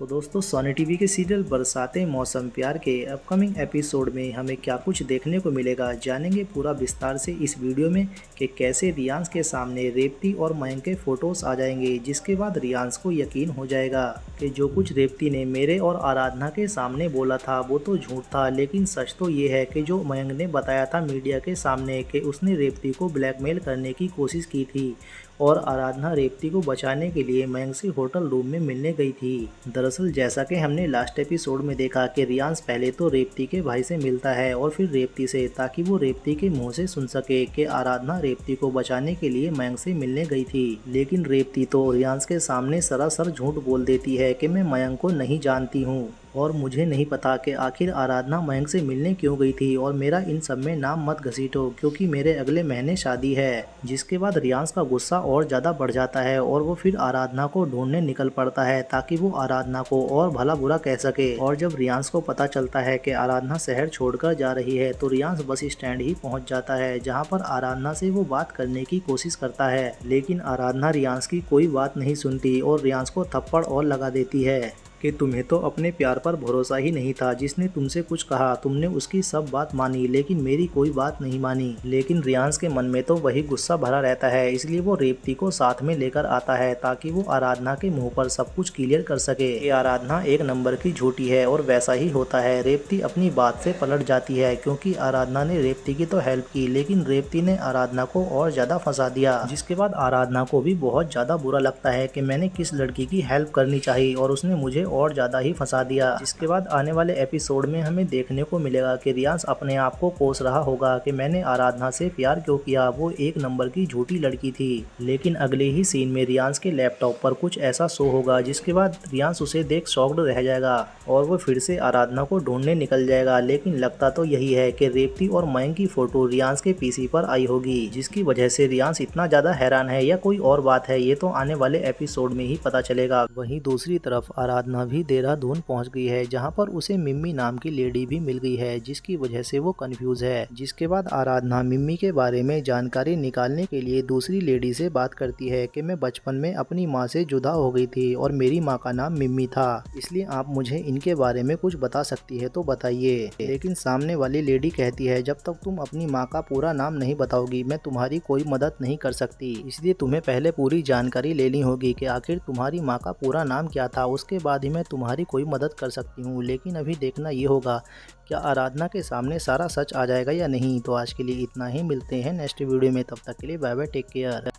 दोस्तों Sony TV के serial बरसातें मौसम प्यार के अपकमिंग एपिसोड में हमें क्या कुछ देखने को मिलेगा, जानेंगे पूरा विस्तार से इस वीडियो में कि कैसे रियांश के सामने रेवती और मयंक के फोटोज आ जाएंगे, जिसके बाद रियांश को यकीन हो जाएगा कि जो कुछ रेवती ने मेरे और आराधना के सामने बोला था वो तो झूठ था। लेकिन सच तो ये है कि जो मयंक ने बताया था मीडिया के सामने कि उसने रेवती को ब्लैकमेल करने की कोशिश की थी और आराधना रेवती को बचाने के लिए मयंक से होटल रूम में मिलने गई थी। दरअसल जैसा कि हमने लास्ट एपिसोड में देखा कि रियांश पहले तो रेवती के भाई से मिलता है और फिर रेवती से, ताकि वो रेवती के मुंह से सुन सके कि आराधना रेवती को बचाने के लिए मयंक से मिलने गई थी। लेकिन रेवती तो रियांश के सामने सरासर झूठ बोल देती है कि मैं मयंक को नहीं जानती हूँ और मुझे नहीं पता कि आखिर आराधना मयंक से मिलने क्यों गई थी और मेरा इन सब में नाम मत घसीटो क्योंकि मेरे अगले महीने शादी है। जिसके बाद रियांश का गुस्सा और ज़्यादा बढ़ जाता है और वो फिर आराधना को ढूंढने निकल पड़ता है ताकि वो आराधना को और भला बुरा कह सके। और जब रियांश को पता चलता है कि आराधना शहर छोड़कर जा रही है तो रियांश बस स्टैंड ही पहुंच जाता है, जहां पर आराधना से वो बात करने की कोशिश करता है। लेकिन आराधना रियांश की कोई बात नहीं सुनती और रियांश को थप्पड़ और लगा देती है कि तुम्हें तो अपने प्यार पर भरोसा ही नहीं था। जिसने तुमसे कुछ कहा तुमने उसकी सब बात मानी लेकिन मेरी कोई बात नहीं मानी। लेकिन रियांश के मन में तो वही गुस्सा भरा रहता है, इसलिए वो रेवती को साथ में लेकर आता है ताकि वो आराधना के मुंह पर सब कुछ क्लियर कर सके कि आराधना एक नंबर की झूठी है। और वैसा ही होता है, रेवती अपनी बात से पलट जाती है क्योंकि आराधना ने रेवती की तो हेल्प की लेकिन रेवती ने आराधना को और ज्यादा फंसा दिया। जिसके बाद आराधना को भी बहुत ज्यादा बुरा लगता है कि मैंने किस लड़की की हेल्प करनी चाहिए और उसने मुझे और ज्यादा ही फंसा दिया। जिसके बाद आने वाले एपिसोड में हमें देखने को मिलेगा कि रियांश अपने आप को कोस रहा होगा कि मैंने आराधना से प्यार क्यों किया, वो एक नंबर की झूठी लड़की थी। लेकिन अगले ही सीन में रियांश के लैपटॉप पर कुछ ऐसा शो होगा जिसके बाद रियांश उसे देख शॉक्ड रह जाएगा और वो फिर से आराधना को ढूंढने निकल जाएगा। लेकिन लगता तो यही है कि रेवती और मयंक की फोटो रियांश के पीसी पर आई होगी, जिसकी वजह से रियांश इतना ज्यादा हैरान है या कोई और बात है, ये तो आने वाले एपिसोड में ही पता चलेगा। वहीं दूसरी तरफ आराधना भी देहरादून पहुंच गई है, जहां पर उसे मिम्मी नाम की लेडी भी मिल गई है, जिसकी वजह से वो कंफ्यूज है। जिसके बाद आराधना मिम्मी के बारे में जानकारी निकालने के लिए दूसरी लेडी से बात करती है कि मैं बचपन में अपनी माँ से जुदा हो गई थी और मेरी माँ का नाम मिम्मी था, इसलिए आप मुझे इनके बारे में कुछ बता सकती है तो बताइए। लेकिन सामने वाली लेडी कहती है जब तक तुम अपनी माँ का पूरा नाम नहीं बताओगी मैं तुम्हारी कोई मदद नहीं कर सकती, इसलिए तुम्हें पहले पूरी जानकारी लेनी होगी कि आखिर तुम्हारी माँ का पूरा नाम क्या था, उसके बाद ही मैं तुम्हारी कोई मदद कर सकती हूँ। लेकिन अभी देखना ये होगा क्या आराधना के सामने सारा सच आ जाएगा या नहीं। तो आज के लिए इतना ही, मिलते हैं नेक्स्ट वीडियो में, तब तक के लिए बाय बाय, टेक केयर।